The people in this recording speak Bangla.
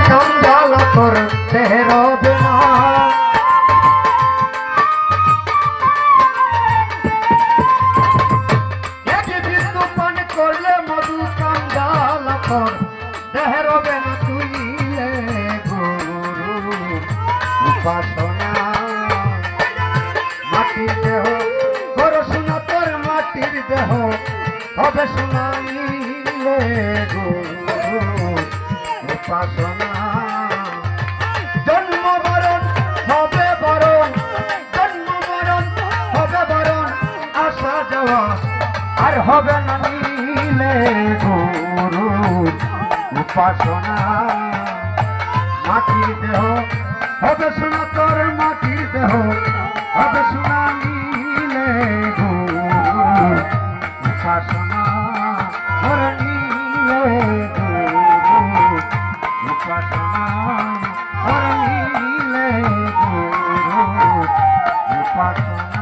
জঞ্জাল করতে হবে না। বিন্দু পান করলে মধু জঞ্জাল করতে হবে না। তুইলে গুরু উপাসনা মাটির দেহ কর শোনা তোর মাটির দেহ হবে শুনাইলে গুরু উপাসনা। জন্ম বরণ হবে বরণ, জন্ম বরণ হবে বরণ, আসা যাওয়া আর হবে না নিলে গুরু উপাসনা। মাটির দেহ হবে শোনা তোর মাটির দেহ হবে শোনা নিলে গুরু উপাসনা। ধরে নিলে গুরু উপাসনা, ধরে নিলে গুরু উপাসনা।